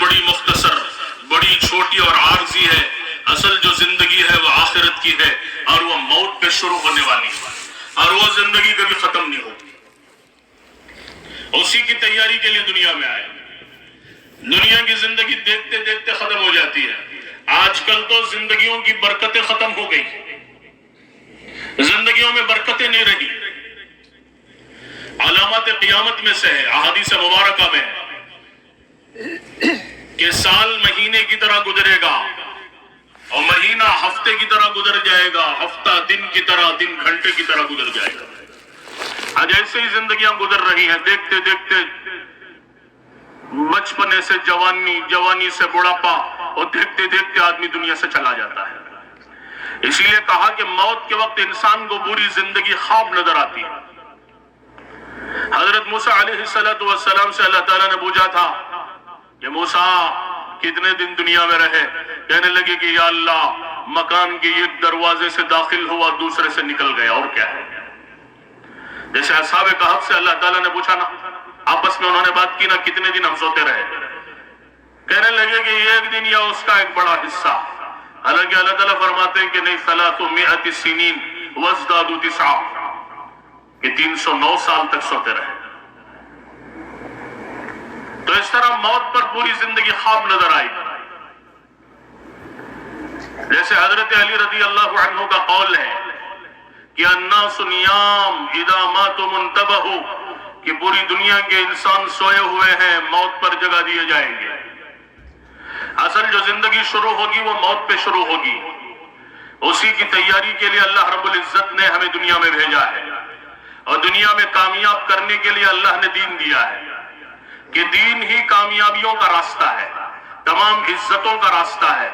بڑی مختصر، بڑی چھوٹی اور عارضی ہے. اصل جو زندگی ہے وہ آخرت کی ہے اور وہ موت پہ شروع ہونے والی ہے اور وہ زندگی کبھی ختم نہیں ہوتی. اسی کی تیاری کے لیے دنیا میں آئے. دنیا کی زندگی دیکھتے دیکھتے ختم ہو جاتی ہے. آج کل تو زندگیوں کی برکتیں ختم ہو گئی، زندگیوں میں برکتیں نہیں رہی. علامات قیامت میں سے ہے، احادیث مبارکہ میں کہ سال مہینے کی طرح گزرے گا اور مہینہ ہفتے کی طرح گزر جائے گا، ہفتہ دن کی طرح، دن گھنٹے کی طرح گزر جائے گا. آج ایسے ہی زندگیاں گزر رہی ہیں. دیکھتے دیکھتے بچپنے سے جوانی، جوانی سے بڑھاپا، اور دیکھتے دیکھتے آدمی دنیا سے چلا جاتا ہے. اس لیے کہا کہ موت کے وقت انسان کو بری زندگی خواب نظر آتی ہے. حضرت موسیٰ علیہ السلام سے اللہ تعالیٰ نے پوچھا تھا کہ موسیٰ کتنے دن دنیا میں رہے؟ کہنے لگے کہ یا اللہ مکان کے ایک دروازے سے داخل ہوا، دوسرے سے نکل گیا، اور کیا ہے. جیسے اصحاب کہف سے اللہ تعالیٰ نے پوچھا نا، آپس میں انہوں نے بات کی نا، کتنے دن ہم سوتے رہے؟ کہنے لگے کہ ایک دن یا اس کا ایک بڑا حصہ. حالانکہ اللہ تعالیٰ فرماتے ہیں کہ نہیں، 300 سنین وازدادوا 9، کہ 309 سال تک سوتے رہے. تو اس طرح موت پر پوری زندگی خواب نظر آئی. جیسے حضرت علی رضی اللہ عنہ کا قول ہے کہ الناس نیام اذا ماتوا منتبہوا، کہ پوری دنیا کے انسان سوئے ہوئے ہیں، موت پر جگہ دیے جائیں گے. اصل جو زندگی شروع ہوگی وہ موت پہ شروع ہوگی. اسی کی تیاری کے لیے اللہ رب العزت نے ہمیں دنیا میں بھیجا ہے، اور دنیا میں کامیاب کرنے کے لیے اللہ نے دین دیا ہے کہ دین ہی کامیابیوں کا راستہ ہے، تمام عزتوں کا راستہ ہے،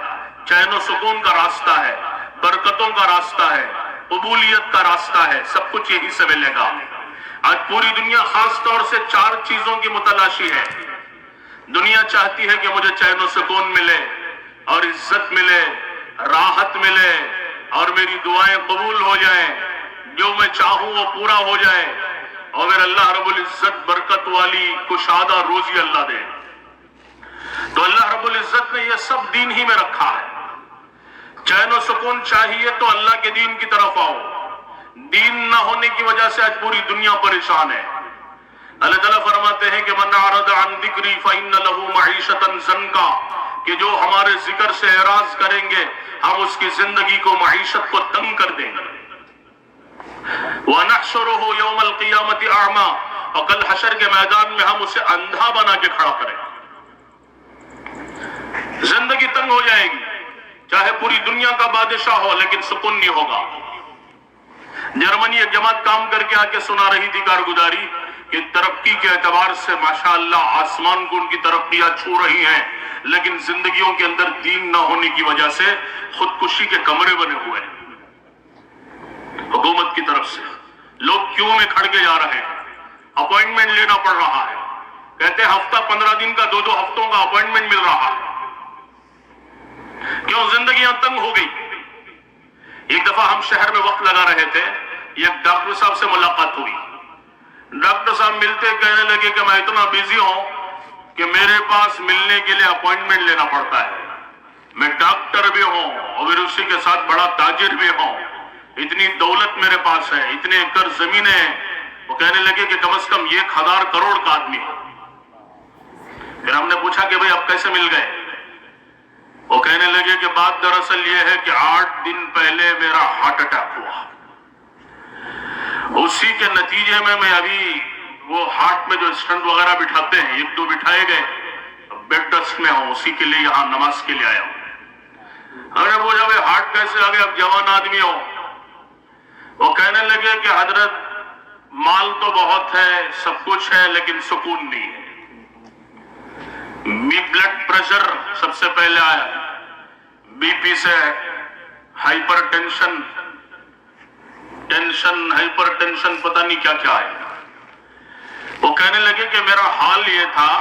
چین و سکون کا راستہ ہے، برکتوں کا راستہ ہے، قبولیت کا راستہ ہے. سب کچھ یہی سے ملے گا. آج پوری دنیا خاص طور سے 4 چیزوں کی متلاشی ہے. دنیا چاہتی ہے کہ مجھے چین و سکون ملے اور عزت ملے، راحت ملے، اور میری دعائیں قبول ہو جائیں، جو میں چاہوں وہ پورا ہو جائے، اور پھر اللہ رب العزت برکت والی کشادہ روزی اللہ دے. تو اللہ رب العزت نے یہ سب دین ہی میں رکھا ہے. چین و سکون چاہیے تو اللہ کے دین کی طرف آؤ. دین نہ ہونے کی وجہ سے آج پوری دنیا پریشان ہے. اللہ تعالیٰ فرماتے ہیں کہ من اعرض عن ذکری فإن له معیشة ضنکا، کہ جو ہمارے ذکر سے اعراض کریں گے ہم اس کی زندگی کو، معیشت کو تنگ کر دیں گے. وَنَحْشُرُهُ يَوْمَ الْقِيَامَةِ أَعْمَى، اور کل حشر کے میدان میں ہم اسے اندھا بنا کے کھڑا کریں گے. زندگی تنگ ہو جائے گی، چاہے پوری دنیا کا بادشاہ ہو لیکن سکون نہیں ہوگا. جرمنی ایک جماعت کام کر کے آ کے سنا رہی تھی کارگزاری کہ ترقی کے اعتبار سے ماشاءاللہ آسمان کو ان کی ترقیاں چھو رہی ہیں، لیکن زندگیوں کے اندر دین نہ ہونے کی وجہ سے خودکشی کے کمرے بنے ہوئے ہیں. حکومت کی طرف سے لوگ کیوں میں کھڑ کے جا رہے ہیں، اپوائنٹمنٹ لینا پڑ رہا ہے. کہتے ہیں ہفتہ 15 دن کا، 2 ہفتوں کا اپوائنٹمنٹ مل رہا ہے. کیوں؟ زندگیاں تنگ ہو گئی. ایک دفعہ ہم شہر میں وقت لگا رہے تھے، ایک ڈاکٹر صاحب سے ملاقات ہوئی. ڈاکٹر صاحب ملتے کہنے لگے کہ میں اتنا بیزی ہوں کہ میرے پاس ملنے کے لیے اپوائنٹمنٹ لینا پڑتا ہے. میں ڈاکٹر بھی ہوں اور پھر اسی کے ساتھ بڑا تاجر بھی ہوں، اتنی دولت میرے پاس ہے، اتنے ایکڑ زمینیں ہیں. وہ کہنے لگے کہ کم از کم 1000 کروڑ کا آدمی ہے. پھر ہم نے پوچھا کہ بھئی اب کیسے مل گئے؟ وہ کہنے لگے کہ بات دراصل یہ ہے کہ 8 دن پہلے میرا ہارٹ اٹیک ہوا، اسی کے نتیجے میں ابھی وہ ہارٹ میں جو اسٹنٹ وغیرہ بٹھاتے ہیں 1-2 بٹھائے گئے، بیڈ ریسٹ میں ہوں، اسی کے لیے یہاں نماز کے لیے آیا ہوں. ہم نے پوچھا بھئی ہارٹ کیسے آ گئے، اب جوان آدمی ہو؟ وہ کہنے لگے کہ حضرت مال تو بہت ہے، سب کچھ ہے، لیکن سکون نہیں ہے. بلڈ پریشر سب سے پہلے آیا، بی پی سے ہائپر ٹینشن، ہائپر ٹینشن، پتہ نہیں کیا کیا ہے. وہ کہنے لگے کہ میرا حال یہ تھا،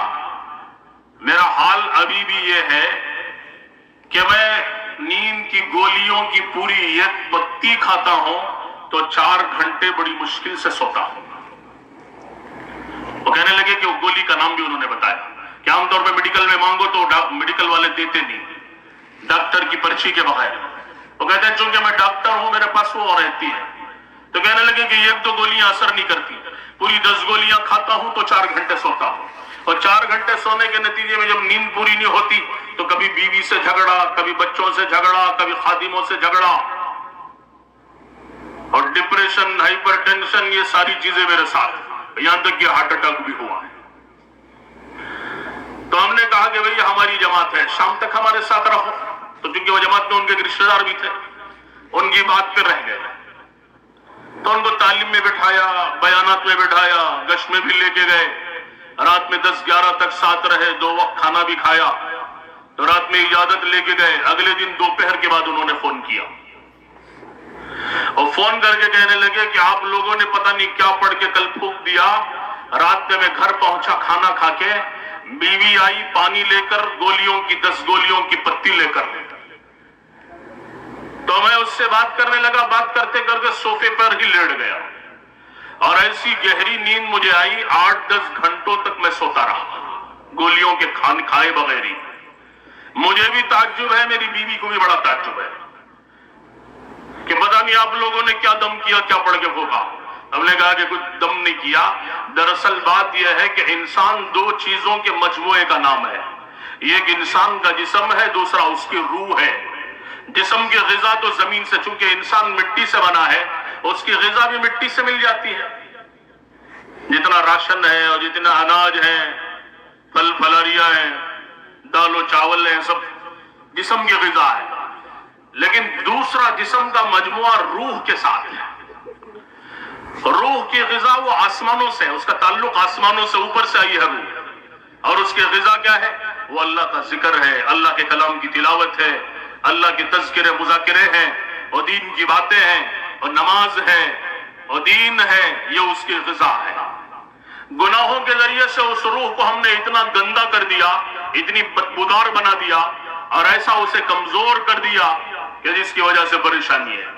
میرا حال ابھی بھی یہ ہے کہ میں نیند کی گولیوں کی پوری 1 پتی کھاتا ہوں تو 4 گھنٹے بڑی مشکل سے سوتا ہوں. وہ کہنے لگے کہ وہ گولی کا نام بھی انہوں نے بتایا کہ عام طور پہ میڈیکل میں مانگو تو میڈیکل والے دیتے نہیں ڈاکٹر کی پرچی کے بغیر. وہ کہتے ہیں چونکہ میں ڈاکٹر ہوں میرے پاس وہ رہتی ہے. تو کہنے لگے کہ 1-2 گولیاں اثر نہیں کرتی, پوری 10 گولیاں کھاتا ہوں تو 4 گھنٹے سوتا ہوں, اور 4 گھنٹے سونے کے نتیجے میں جب نیند پوری نہیں ہوتی تو کبھی بیوی سے جھگڑا, کبھی بچوں سے جھگڑا, کبھی خادموں سے جھگڑا, اور ڈپریشن, ہائپر ٹینشن, یہ ساری چیزیں میرے ساتھ, یہاں تک کہ ہارٹ اٹیک بھی ہوا ہے. تو ہم نے کہا کہ بھئی ہماری جماعت ہے, شام تک ہمارے ساتھ رہو. تو چونکہ وہ جماعت میں ان کے رشتہ دار بھی تھے, ان کی بات پہ رہ گئے. تو ان کو تعلیم میں بٹھایا, بیانات میں بٹھایا, گشت میں بھی لے کے گئے, رات میں 10-11 تک ساتھ رہے, 2 وقت کھانا بھی کھایا. تو رات میں اجازت لے کے گئے. اگلے دن دوپہر کے بعد انہوں نے فون کیا, اور فون کر کے کہنے لگے کہ آپ لوگوں نے پتہ نہیں کیا پڑھ کے کل پھونک دیا. رات میں گھر پہنچا کھانا کھا کے, بیوی آئی پانی لے کر, گولیوں کی 10 گولیوں کی پتی لے کر. تو میں اس سے بات کرنے لگا, بات کرتے کرتے صوفے پر ہی لیٹ گیا, اور ایسی گہری نیند مجھے آئی, 8-10 گھنٹوں تک میں سوتا رہا گولیوں کے کھائے بغیر ہی. مجھے بھی تعجب ہے, میری بیوی کو بھی بڑا تعجب ہے کہ پتہ نہیں آپ لوگوں نے کیا دم کیا, کیا پڑھ کے پھونکا. ہم نے کہا کہ کچھ دم نہیں کیا. دراصل بات یہ ہے کہ انسان 2 چیزوں کے مجموعے کا نام ہے. ایک انسان کا جسم ہے, دوسرا اس کی روح ہے. جسم کی غذا تو زمین سے, چونکہ انسان مٹی سے بنا ہے, اس کی غذا بھی مٹی سے مل جاتی ہے. جتنا راشن ہے اور جتنا اناج ہے, پھل پھلاریاں ہیں, دال و چاول ہیں, سب جسم کی غذا ہے. لیکن دوسرا جسم کا مجموعہ روح کے ساتھ ہے. روح کی غذا وہ آسمانوں سے, اس کا تعلق آسمانوں سے, اوپر سے آئی ہے روح. اور اس کی غذا کیا ہے؟ وہ اللہ کا ذکر ہے, اللہ کے کلام کی تلاوت ہے, اللہ کے تذکرے مذاکرے ہیں, اور دین کی باتیں ہیں, اور نماز ہے, اور دین ہے. یہ اس کی غذا ہے. گناہوں کے ذریعے سے اس روح کو ہم نے اتنا گندا کر دیا, اتنی بدبودار بنا دیا, اور ایسا اسے کمزور کر دیا کہ جس کی وجہ سے پریشانی ہے.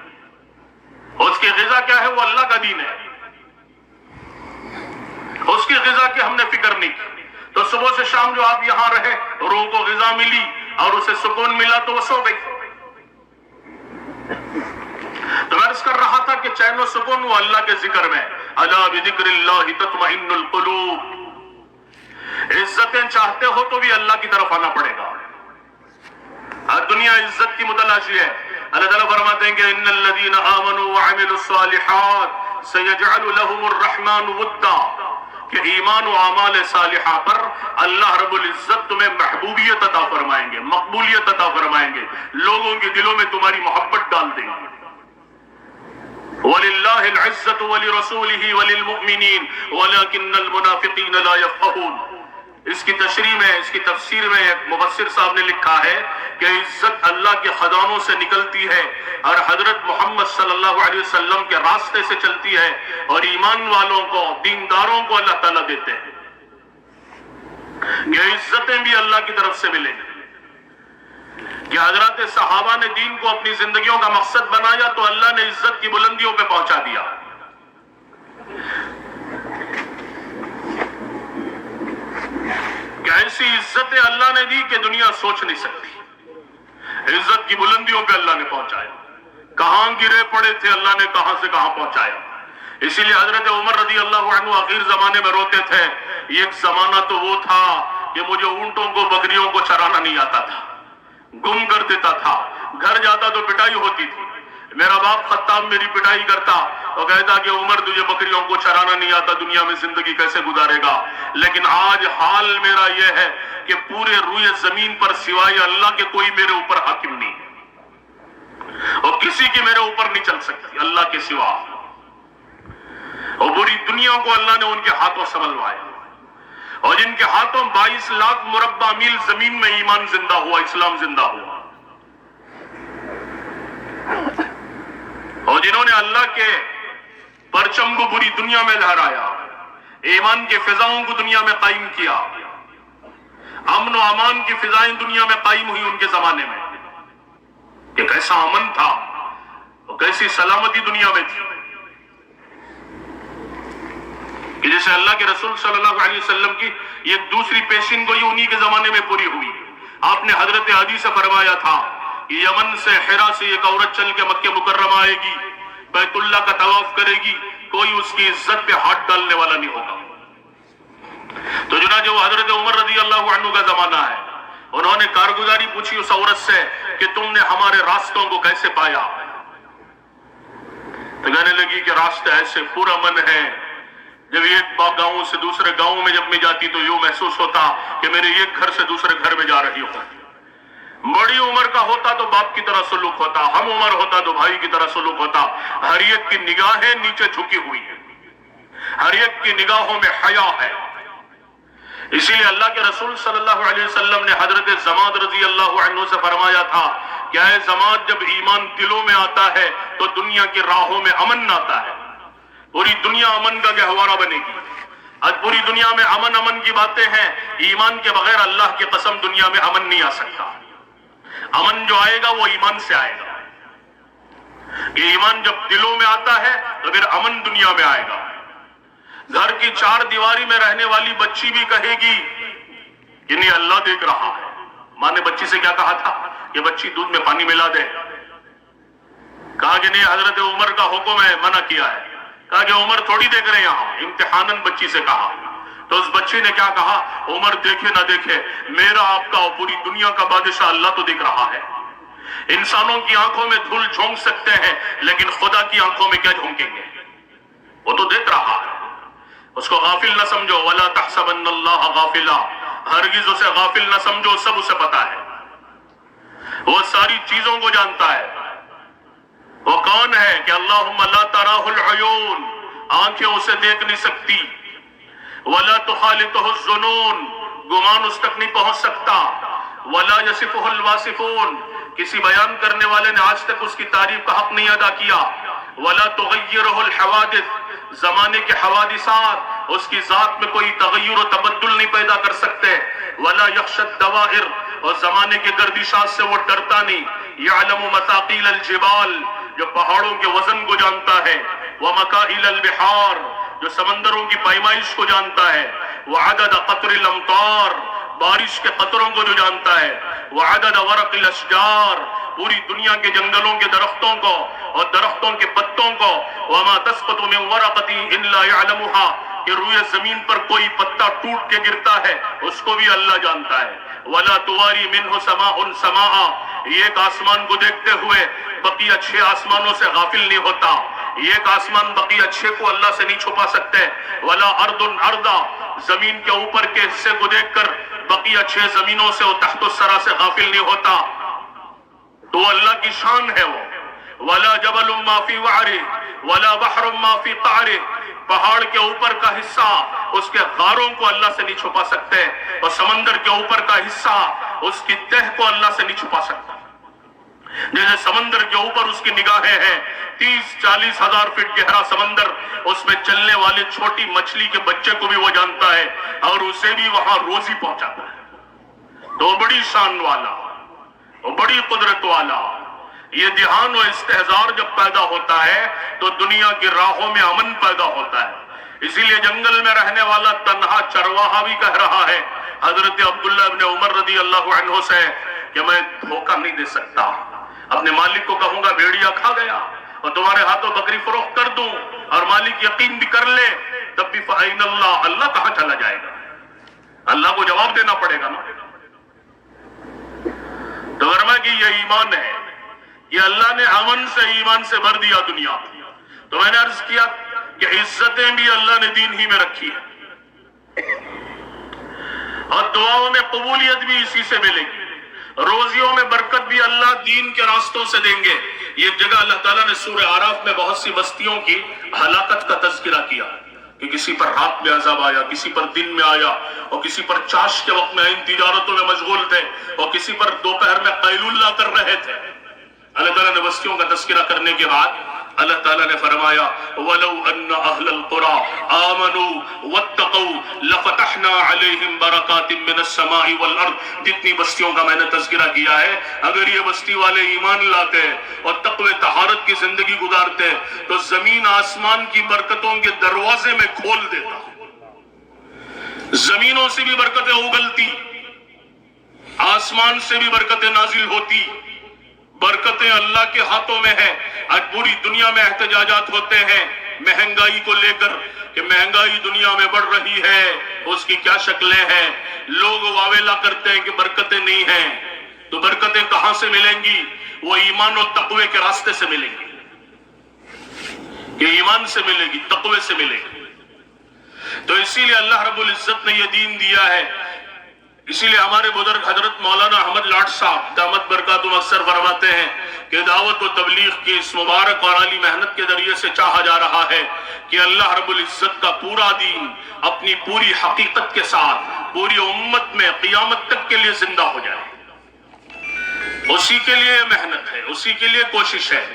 اس کی غذا کیا ہے؟ وہ اللہ کا دین ہے. اس کی غذا کی ہم نے فکر نہیں کی. تو صبح سے شام جو آپ یہاں رہے, روح کو غذا ملی اور اسے سکون ملا تو وہ سو گئی. تو میں عرض کر رہا تھا کہ چین و سکون وہ اللہ کے ذکر میں. الا بذکر اللہ تطمئن القلوب. عزتیں چاہتے ہو تو بھی اللہ کی طرف آنا پڑے گا. دنیا عزت کی متلاشی ہے. اللہ تعالیٰ فرماتے ہیں کہ ان الذین آمنوا وعملوا الصالحات سیجعل لهم الرحمن ودا, کہ ایمان و اعمال صالحہ پر اللہ رب العزت تمہیں محبوبیت عطا فرمائیں گے, مقبولیت عطا فرمائیں گے, لوگوں کے دلوں میں تمہاری محبت ڈال دیں گے. وَلِلَّهِ الْعِزَّةُ وَلِرَسُولِهِ وَلِلْمُؤْمِنِينَ وَلَكِنَّ الْمُنَافِقِينَ لَا يَفْقَهُونَ. اس کی تشریح میں, اس کی تفسیر میں ایک مفسر صاحب نے لکھا ہے کہ عزت اللہ کے خزانوں سے نکلتی ہے اور حضرت محمد صلی اللہ علیہ وسلم کے راستے سے چلتی ہے, اور ایمان والوں کو, دینداروں کو اللہ تعالیٰ دیتے ہیں. یہ عزتیں بھی اللہ کی طرف سے ملیں گی. کہ حضرات صحابہ نے دین کو اپنی زندگیوں کا مقصد بنایا تو اللہ نے عزت کی بلندیوں پہ پہنچا دیا. کہ ایسی عزتیں اللہ نے دی کہ دنیا سوچ نہیں سکتی. عزت کی بلندیوں پہ اللہ نے پہنچایا. کہاں گرے پڑے تھے, اللہ نے کہاں سے کہاں پہنچایا. اسی لیے حضرت عمر رضی اللہ عنہ آخر زمانے میں روتے تھے. ایک زمانہ تو وہ تھا کہ مجھے اونٹوں کو, بکریوں کو چرانا نہیں آتا تھا, گم کر دیتا تھا, گھر جاتا تو پٹائی ہوتی تھی. میرا باپ خطاب میری پٹائی کرتا اور کہتا کہ عمر تجھے بکریوں کو چرانا نہیں آتا, دنیا میں زندگی کیسے گزارے گا. لیکن آج حال میرا یہ ہے کہ پورے روئے زمین پر سوائے اللہ کے کوئی میرے اوپر حاکم نہیں, اور کسی کی میرے اوپر نہیں چل سکتی اللہ کے سوا. اور پوری دنیا کو اللہ نے ان کے ہاتھوں سنبھلوایا, اور جن کے ہاتھوں 22 لاکھ مربع میل زمین میں ایمان زندہ ہوا, اسلام زندہ ہوا. اور جنہوں نے اللہ کے پرچم کو پوری دنیا میں لہرایا, ایمان کے فضاؤں کو دنیا میں قائم کیا, امن و امان کی فضائیں دنیا میں قائم ہوئی ان کے زمانے میں. کہ کیسا امن تھا اور کیسی سلامتی دنیا میں تھی. کہ جیسے اللہ کے رسول صلی اللہ علیہ وسلم کی یہ دوسری پیشین گوئی انہی کے زمانے میں پوری ہوئی. آپ نے حضرت عدی سے فرمایا تھا کہ یمن سے حرا سے ایک عورت چل کے مکہ مکرمہ آئے گی, بیت اللہ کا طواف کرے گی, کوئی اس کی عزت پہ ہاتھ ڈالنے والا نہیں ہوگا. تو چنانچہ وہ حضرت عمر رضی اللہ عنہ کا زمانہ ہے, انہوں نے کارگزاری پوچھی اس عورت سے کہ تم نے ہمارے راستوں کو کیسے پایا؟ تو کہنے لگی کہ راستہ ایسے پورا من ہے, جب ایک گاؤں سے دوسرے گاؤں میں جب میں جاتی تو یوں محسوس ہوتا کہ میرے ایک گھر سے دوسرے گھر میں جا رہی ہوں. بڑی عمر کا ہوتا تو باپ کی طرح سلوک ہوتا, ہم عمر ہوتا تو بھائی کی طرح سلوک ہوتا. ہر ایک کی نگاہیں نیچے جھکی ہوئی ہیں, ہر ایک کی نگاہوں میں حیا ہے. اسی لیے اللہ کے رسول صلی اللہ علیہ وسلم نے حضرت زماد رضی اللہ عنہ سے فرمایا تھا کہ اے زماد, جب ایمان دلوں میں آتا ہے تو دنیا کی راہوں میں امن آتا ہے, پوری دنیا امن کا گہوارہ بنے گی. آج پوری دنیا میں امن کی باتیں ہیں, ایمان کے بغیر اللہ کی قسم دنیا میں امن نہیں آ سکتا. امن جو آئے گا وہ ایمان سے آئے گا. یہ ایمان جب دلوں میں آتا ہے تو پھر امن دنیا میں آئے گا. گھر کی چار دیواری میں رہنے والی بچی بھی کہے گی کہ نہیں اللہ دیکھ رہا ہے. ماں نے بچی سے کیا کہا تھا کہ بچی دودھ میں پانی ملا دے, کہا کہ نہیں حضرت عمر کا حکم ہے, منع کیا ہے. کہا کہ عمر تھوڑی دیکھ رہے ہیں, یہاں امتحاناً بچی سے کہا. تو اس بچی نے کیا کہا, عمر دیکھے نہ دیکھے, میرا آپ کا اور پوری دنیا کا بادشاہ اللہ تو دیکھ رہا ہے. انسانوں کی آنکھوں میں دھول جھونک سکتے ہیں لیکن خدا کی آنکھوں میں کیا جھونکیں گے, وہ تو دیکھ رہا ہے. اس کو غافل نہ سمجھو, وَلَا تَحْسَبَنَّ اللَّهَ غَافِلًا, ہرگز اسے غافل نہ سمجھو, سب اسے پتا ہے, وہ ساری چیزوں کو جانتا ہے. وہ کون ہے کہ اللہم لا تراہ العیون, آنکھیں اسے دیکھ نہیں سکتی. ولا تخالطہ الظنون, گمان اس تک نہیں پہنچ سکتا. ولا یصفہ الواصفون, کسی بیان کرنے والے نے آج تک اس کی تعریف کا حق نہیں ادا کیا. ولا تغیرہ الحوادث, زمانے کے حوادثات اس کی ذات میں کوئی تغیر و تبدل نہیں پیدا کر سکتے. ولا یخشى الدوائر, اور زمانے کے گردشات سے وہ ڈرتا نہیں. یعلم مثاقیل الجبال, جو پہاڑوں کے وزن کو جانتا ہے. ومکائل البحار, جو سمندروں کی پیمائش کو جانتا ہے. وعدد قطر الامطار, بارش کے قطروں کو جو جانتا ہے. وعدد ورق الاشجار, پوری دنیا کے جنگلوں کے درختوں کو اور درختوں کے پتوں کو. وما تسقط من ورقۃ الا يعلمها, کہ روئے زمین پر کوئی پتا ٹوٹ کے گرتا ہے اس کو بھی اللہ جانتا ہے. ولا تواری منہ سماء سماء, ایک آسمان کو دیکھتے ہوئے بقیہ 6 آسمانوں سے غافل نہیں ہوتا. ایک آسمان بقیہ 6 کو اللہ سے نہیں چھپا سکتے. ولا ارض ارضا, زمین کے اوپر کے حصے کو دیکھ کر بقیہ 6 زمینوں سے اور تحت الثری سے غافل نہیں ہوتا. تو اللہ کی شان ہے وہ. ولا جبل ما فی وعرہ ولا بحر ما فی قعرہ, پہاڑ کے اوپر کا حصہ اس کے غاروں کو اللہ سے نہیں چھپا سکتے, اور سمندر کے اوپر کا حصہ اس کی تہ کو اللہ سے نہیں چھپا سکتا. جیسے سمندر کے اوپر اس کی نگاہیں ہیں, 30-40 ہزار فٹ گہرا سمندر, اس میں چلنے والے چھوٹی مچھلی کے بچے کو بھی وہ جانتا ہے اور اسے بھی وہاں روزی پہنچاتا ہے. تو بڑی شان والا, وہ بڑی قدرت والا. یہ دھیان و استحضار جب پیدا ہوتا ہے تو دنیا کی راہوں میں امن پیدا ہوتا ہے. اسی لیے جنگل میں رہنے والا تنہا چرواہا بھی کہہ رہا ہے حضرت عبداللہ ابن عمر رضی اللہ عنہ سے کہ میں دھوکہ نہیں دے سکتا, اپنے مالک کو کہوں گا بھیڑیا کھا گیا اور تمہارے ہاتھوں بکری فروخت کر دوں, اور مالک یقین بھی کر لے, تب بھی فَأَيْنَ اللَّهُ, اللہ کہاں چلا جائے گا, اللہ کو جواب دینا پڑے گا نا. تو فرمایا کہ یہ ایمان ہے, یہ اللہ نے امن سے ایمان سے بھر دیا دنیا. تو میں نے عرض کیا کہ عزتیں بھی اللہ نے دین ہی میں رکھی ہے, اور دعاؤں میں قبولیت بھی اسی سے ملے گی, روزیوں میں برکت بھی اللہ دین کے راستوں سے دیں گے. یہ جگہ اللہ تعالیٰ نے سورہ اعراف میں بہت سی بستیوں کی ہلاکت کا تذکرہ کیا کہ کسی پر رات میں عذاب آیا, کسی پر دن میں آیا, اور کسی پر چاش کے وقت میں ان تجارتوں میں مشغول تھے, اور کسی پر دوپہر میں قیلولہ کر رہے تھے. اللہ تعالیٰ نے بستیوں کا تذکرہ کرنے کے بعد اللہ تعالیٰ نے فرمایا وَلَوْ أَنَّ أَهْلَ الْقُرَىٰ آمَنُوا وَاتَّقَوْا لَفَتَحْنَا عَلَيْهِمْ بَرَكَاتٍ مِّنَ السَّمَاءِ وَالْأَرْضِ. جتنی بستیوں کا میں نے تذکرہ کیا ہے, اگر یہ بستی والے ایمان لاتے اور تقوی طہارت کی زندگی گزارتے تو زمین آسمان کی برکتوں کے دروازے میں کھول دیتا. زمینوں سے بھی برکتیں اگلتی، آسمان سے بھی برکتیں نازل ہوتی. برکتیں اللہ کے ہاتھوں میں ہے. آج پوری دنیا میں احتجاجات ہوتے ہیں مہنگائی کو لے کر کہ مہنگائی دنیا میں بڑھ رہی ہے، اس کی کیا شکلیں ہیں. لوگ واویلا کرتے ہیں کہ برکتیں نہیں ہیں. تو برکتیں کہاں سے ملیں گی؟ وہ ایمان و تقوی کے راستے سے ملیں گی، کہ ایمان سے ملے گی، تقوی سے ملے گی. تو اسی لیے اللہ رب العزت نے یہ دین دیا ہے. اسی لیے ہمارے بزرگ حضرت مولانا احمد لاٹ صاحب دامت برکاتہم اکثر فرماتے ہیں کہ دعوت و تبلیغ کی اس مبارک اور عالی محنت کے ذریعے سے چاہا جا رہا ہے کہ اللہ رب العزت کا پورا دین اپنی پوری حقیقت کے ساتھ پوری امت میں قیامت تک کے لیے زندہ ہو جائے. اسی کے لیے محنت ہے، اسی کے لیے کوشش ہے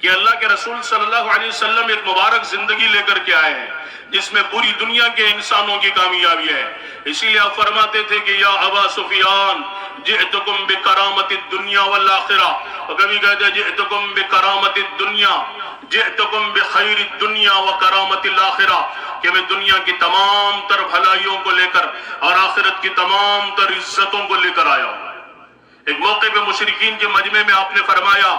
کہ اللہ کے رسول صلی اللہ علیہ وسلم ایک مبارک زندگی لے کر کے آئے ہیں جس میں پوری دنیا کے انسانوں کی کامیابی ہے. اسی لیے آپ فرماتے تھے کہ یا ابا سفیان جئتکم بکرامت الدنیا والآخرہ، اور کبھی کہتے جئتکم بکرامت الدنیا جئتکم بخیر الدنیا وکرامت الآخرہ، کہ میں دنیا کی تمام تر بھلائیوں کو لے کر اور آخرت کی تمام تر عزتوں کو لے کر آیا ہوں. ایک موقع پہ مشرکین کے مجمع میں آپ نے فرمایا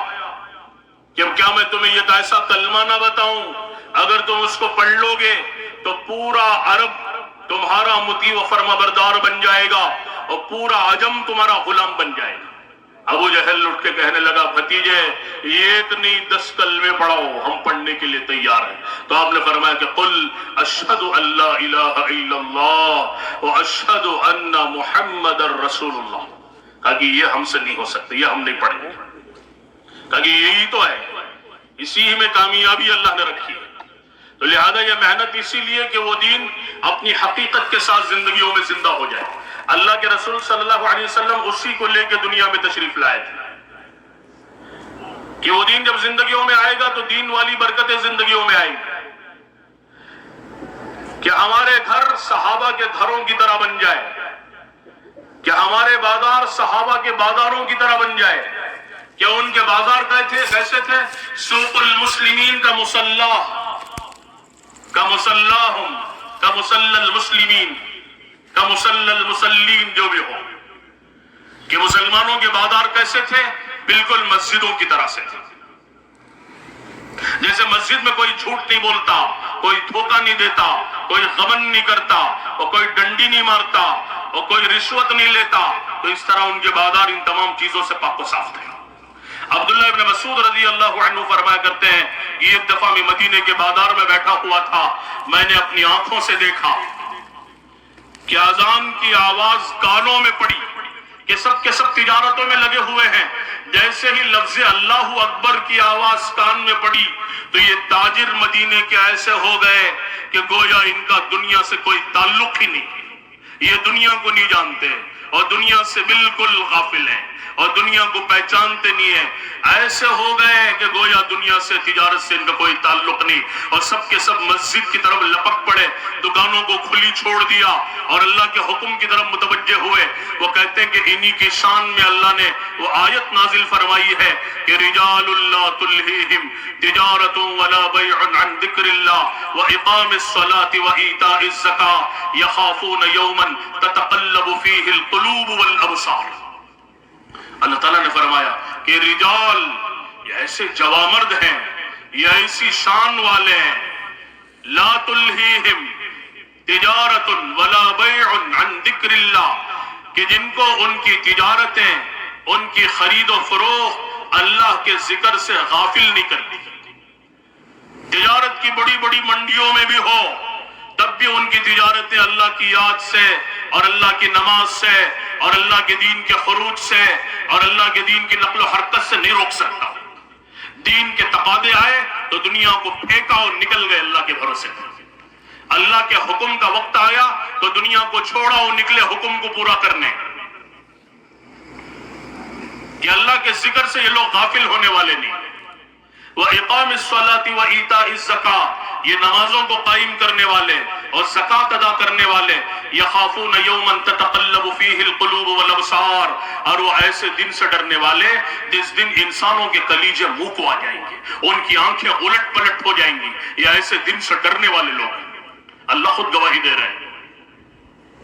کہ کیا میں تمہیں یہ ایسا کلمہ نہ بتاؤں اگر تم اس کو پڑھ لو گے تو پورا عرب تمہارا مطیع و فرما بردار بن جائے گا اور پورا عجم تمہارا غلام بن جائے گا. ابو جہل اٹھ کے کہنے لگا بھتیجے ایک نہیں 10 کلمے پڑھاؤ، ہم پڑھنے کے لیے تیار ہیں. تو آپ نے فرمایا کہ قل اشہد ان لا الہ الا اللہ واشہد ان محمد رسول اللہ. کہا کہ یہ ہم سے نہیں ہو سکتے، یہ ہم نہیں پڑھیں گے. کہا کہ یہی تو ہے، اسی میں کامیابی اللہ نے رکھی ہے. تو لہذا یہ محنت اسی لیے کہ وہ دین اپنی حقیقت کے ساتھ زندگیوں میں زندہ ہو جائے. اللہ کے رسول صلی اللہ علیہ وسلم اسی کو لے کے دنیا میں تشریف لائے تھے کہ وہ دین جب زندگیوں میں آئے گا تو دین والی برکتیں زندگیوں میں آئیں گی، کہ ہمارے گھر صحابہ کے گھروں کی طرح بن جائے، کہ ہمارے بازار صحابہ کے بازاروں کی طرح بن جائے. کہ ان کے بازار کیسے تھے؟ سوق المسلمین کا مسلح کا مسلحم کا مسلح المسلمین کا مسلح المسلین، جو بھی ہو، کہ مسلمانوں کے بازار کیسے تھے؟ بالکل مسجدوں کی طرح سے تھے. جیسے مسجد میں کوئی جھوٹ نہیں بولتا، کوئی دھوکہ نہیں دیتا، کوئی غبن نہیں کرتا، اور کوئی ڈنڈی نہیں مارتا، اور کوئی رشوت نہیں لیتا، تو اس طرح ان کے بازار ان تمام چیزوں سے پاک و صاف تھے. عبداللہ ابن مسعود رضی اللہ عنہ فرمایا کرتے ہیں ایک دفعہ میں مدینے کے بازار میں بیٹھا ہوا تھا، میں نے اپنی آنکھوں سے دیکھا کہ اذان کی آواز کانوں میں پڑی کہ سب کے سب تجارتوں میں لگے ہوئے ہیں. جیسے ہی لفظ اللہ اکبر کی آواز کان میں پڑی تو یہ تاجر مدینے کے ایسے ہو گئے کہ گویا ان کا دنیا سے کوئی تعلق ہی نہیں، یہ دنیا کو نہیں جانتے اور دنیا سے بالکل غافل ہیں اور دنیا کو پہچانتے نہیں ہیں. ایسے ہو گئے کہ گویا دنیا سے تجارت سے ان کا کوئی تعلق نہیں، اور سب کے سب مسجد کی طرف لپک پڑے، دکانوں کو کھلی چھوڑ دیا اور اللہ کے حکم کی طرف متوجہ ہوئے. وہ کہتے ہیں کہ انہی کی شان میں اللہ نے وہ آیت نازل فرمائی ہے کہ رجال لا تلہیہم تجارت ولا بیع عن ذکر اللہ واقام الصلاة وایتاء الزکاة یخافون یوما تتقلب فیہ القلوب والابصار. اللہ تعالیٰ نے فرمایا کہ رجال یہ ایسے جوامرد ہیں، یہ ایسی شان والے ہیں، لا تلہیہم تجارت ولا بیع عن ذکر اللہ، کہ جن کو ان کی تجارتیں، ان کی خرید و فروخت اللہ کے ذکر سے غافل نہیں کرتی. تجارت کی بڑی بڑی منڈیوں میں بھی ہو تب بھی ان کی تجارتیں اللہ کی یاد سے اور اللہ کی نماز سے اور اللہ کے دین کے خروج سے اور اللہ کے دین کی نقل و حرکت سے نہیں روک سکتا. دین کے تقاضے آئے تو دنیا کو پھینکا اور نکل گئے اللہ کے بھروسے. اللہ کے حکم کا وقت آیا تو دنیا کو چھوڑا اور نکلے حکم کو پورا کرنے. کہ اللہ کے ذکر سے یہ لوگ غافل ہونے والے نہیں. وَإِقَامِ الصَّلَاةِ وَإِيتَاءِ الزَّكَاةِ، یہ نمازوں کو قائم کرنے والے اور زکوٰۃ ادا کرنے والے. یخافون یوما تتقلب فیہ القلوب والابصار، اور وہ ایسے دن سے ڈرنے والے جس دن انسانوں کے کلیجے منہ کو آ جائیں گے، ان کی آنکھیں الٹ پلٹ ہو جائیں گی. یہ ایسے دن سے ڈرنے والے لوگ ہیں. اللہ خود گواہی دے رہے ہیں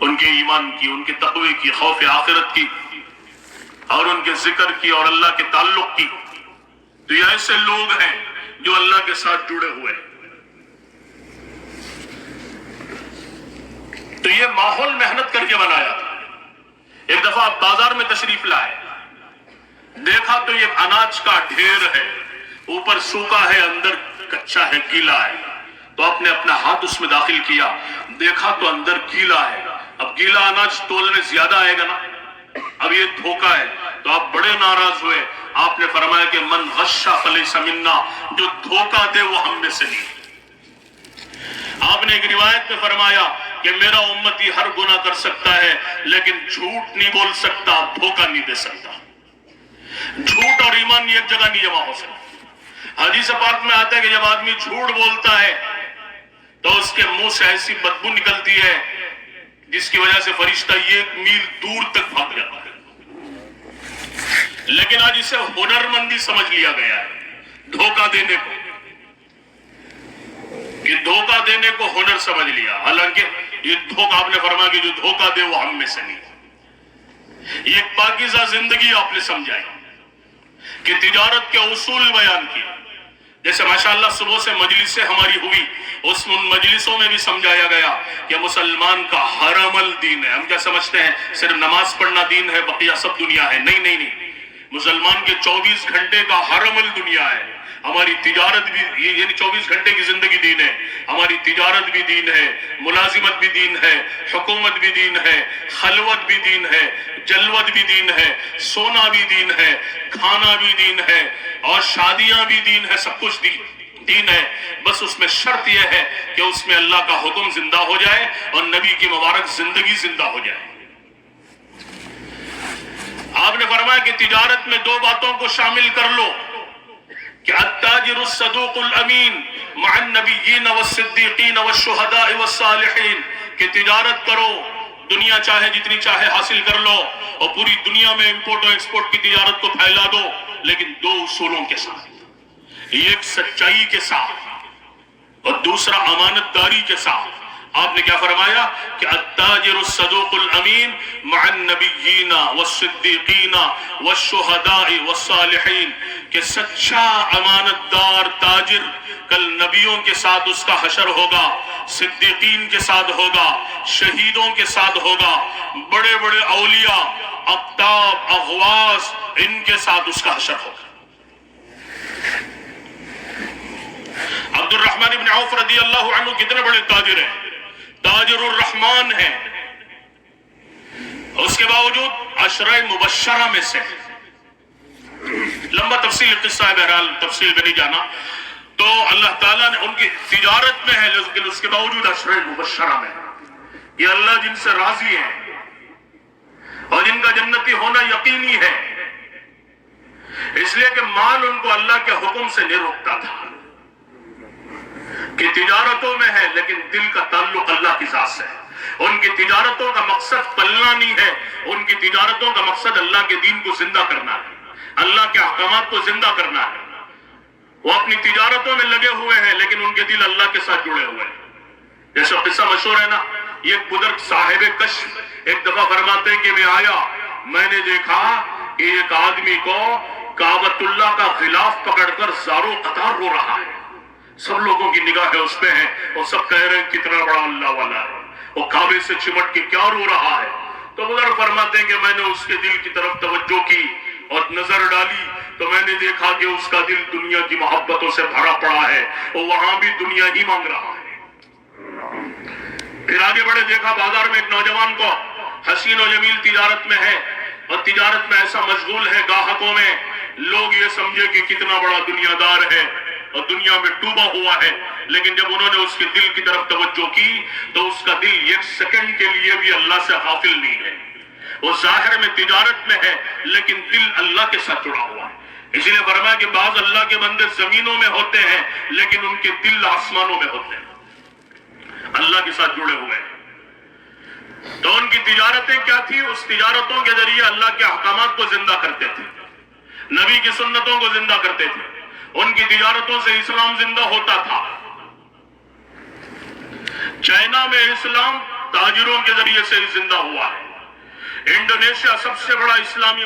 ان کے ایمان کی، ان کے تقوی کی، خوف آخرت کی، اور ان کے ذکر کی اور اللہ کے تعلق کی. تو یہ ایسے لوگ ہیں جو اللہ کے ساتھ جڑے ہوئے ہیں. تو یہ ماحول محنت کر کے بنایا تھا. ایک دفعہ آپ بازار میں تشریف لائے، دیکھا تو یہ اناج کا ڈھیر ہے، اوپر سوکھا ہے، اندر کچا ہے، گیلا ہے. تو آپ نے اپنا ہاتھ اس میں داخل کیا، دیکھا تو اندر گیلا ہے. اب گیلا اناج تول میں زیادہ آئے گا نا، اب یہ دھوکا ہے. تو آپ بڑے ناراض ہوئے. آپ نے فرمایا کہ من غش فلیس منا، جو دھوکا دے وہ ہم میں سے نہیں. آپ نے ایک روایت میں فرمایا کہ میرا امتی ہر گناہ کر سکتا ہے لیکن جھوٹ نہیں بول سکتا، دھوکا نہیں دے سکتا. جھوٹ اور ایمان ایک جگہ نہیں جمع ہو سکتا. حدیث پاک میں آتا ہے کہ جب آدمی جھوٹ بولتا ہے تو اس کے منہ سے ایسی بدبو نکلتی ہے جس کی وجہ سے فرشتہ 1 میل دور تک بھاگ جاتا ہے. لیکن آج اسے ہنرمندی سمجھ لیا گیا ہے، دھوکا دینے کو، کہ دھوکا دینے کو ہنر سمجھ لیا. حالانکہ یہ دھوکا، آپ نے فرمایا کہ جو دھوکا دے وہ ہم میں سے نہیں. یہ ایک پاکیزہ زندگی آپ نے سمجھائی کہ تجارت کے اصول بیان کیے. جیسے ماشاءاللہ صبح سے مجلسیں ہماری ہوئی، اس مجلسوں میں بھی سمجھایا گیا کہ مسلمان کا ہر عمل دین ہے. ہم کیا سمجھتے ہیں صرف نماز پڑھنا دین ہے، بقیہ سب دنیا ہے. نہیں نہیں نہیں، مسلمان کے 24 گھنٹے کا ہر عمل دنیا ہے. ہماری تجارت بھی، یعنی 24 گھنٹے کی زندگی دین ہے. ہماری تجارت بھی دین ہے، ملازمت بھی دین ہے، حکومت بھی دین ہے، خلوت بھی دین ہے، جلوت بھی دین ہے، سونا بھی دین ہے، کھانا بھی دین ہے، اور شادیاں بھی دین ہے. سب کچھ دین ہے. بس اس میں شرط یہ ہے کہ اس میں اللہ کا حکم زندہ ہو جائے اور نبی کی مبارک زندگی زندہ ہو جائے. آپ نے فرمایا کہ تجارت میں 2 باتوں کو شامل کر لو کہ التاجر الصدوق الامین مع النبیین والصدیقین والشہداء والصالحین، کہ تجارت کرو، دنیا چاہے جتنی چاہے حاصل کر لو اور پوری دنیا میں امپورٹ اور ایکسپورٹ کی تجارت کو پھیلا دو، لیکن 2 اصولوں کے ساتھ. ایک سچائی کے ساتھ اور دوسرا امانت داری کے ساتھ. آپ نے کیا فرمایا کہ التاجر الصدوق الامین مع النبیین والصدیقین والشہداء والصالحین، کہ سچا امانت دار تاجر کل نبیوں کے ساتھ اس کا حشر ہوگا، صدیقین کے ساتھ ہوگا، شہیدوں کے ساتھ ہوگا، بڑے بڑے اولیاء، اقطاب، اغواس، ان کے ساتھ اس کا حشر ہوگا. عبد الرحمن بن عوف رضی اللہ عنہ کتنے بڑے تاجر ہیں، تاجر الرحمن ہیں، اس کے باوجود عشرہ مبشرہ میں سے. لمبا تفصیل قصہ ہے، بہرحال تفصیل میں نہیں جانا. تو اللہ تعالیٰ نے ان کی تجارت میں ہے لیکن اس کے باوجود عشرہ مبشرہ میں. یہ اللہ جن سے راضی ہے اور جن کا جنتی ہونا یقینی ہے، اس لیے کہ مال ان کو اللہ کے حکم سے نہیں روکتا تھا، کہ تجارتوں میں ہے لیکن دل کا تعلق اللہ کی ذات سے ہے. ان کی تجارتوں کا مقصد پلنا نہیں ہے، ان کی تجارتوں کا مقصد اللہ کے دین کو زندہ کرنا ہے، اللہ کے احکامات کو زندہ کرنا ہے. وہ اپنی تجارتوں میں لگے ہوئے ہیں لیکن ان کے دل اللہ کے ساتھ جڑے ہوئے ہیں. جیسا قصہ مشہور ہے نا، یہ بزرگ صاحب کشف ایک دفعہ فرماتے ہیں کہ میں آیا، میں نے دیکھا کہ ایک آدمی کو کعبۃ اللہ کا غلاف پکڑ کر زاروں قطار رو رہا ہے. سب لوگوں کی نگاہیں اس پہ ہیں اور سب کہہ رہے ہیں کتنا بڑا اللہ والا ہے، وہ کعبے سے چمٹ کے کیا رو رہا ہے. تو بزرگ فرماتے ہیں کہ میں نے اس کے دل کی طرف توجہ کی اور نظر ڈالی تو میں نے دیکھا کہ اس کا دل دنیا کی محبتوں سے بھرا پڑا ہے اور وہاں بھی دنیا ہی مانگ رہا ہے. پھر آگے بڑھے، دیکھا بازار میں ایک نوجوان کو حسین و جمیل تجارت میں ہے اور تجارت میں ایسا مشغول ہے، گاہکوں میں لوگ یہ سمجھے کہ کتنا بڑا دنیا دار ہے اور دنیا میں ڈوبا ہوا ہے. لیکن جب انہوں نے اس کے دل کی طرف توجہ کی تو اس کا دل 1 سیکنڈ کے لیے بھی اللہ سے غافل نہیں ہے. وہ ظاہر میں تجارت میں ہے لیکن دل اللہ کے ساتھ جڑا ہوا ہے. اسی لیے فرمایا کہ بعض اللہ کے بندے زمینوں میں ہوتے ہیں لیکن ان کے دل آسمانوں میں ہوتے ہیں، اللہ کے ساتھ جڑے ہوئے ہیں. تو ان کی تجارتیں کیا تھی؟ اس تجارتوں کے ذریعے اللہ کے احکامات کو زندہ کرتے تھے، نبی کی سنتوں کو زندہ کرتے تھے. ان کی تجارتوں سے اسلام زندہ ہوتا تھا. چائنا میں اسلام تاجروں کے ذریعے سے ہی زندہ ہوا ہے۔ انڈونیشیا سب سے بڑا اسلامی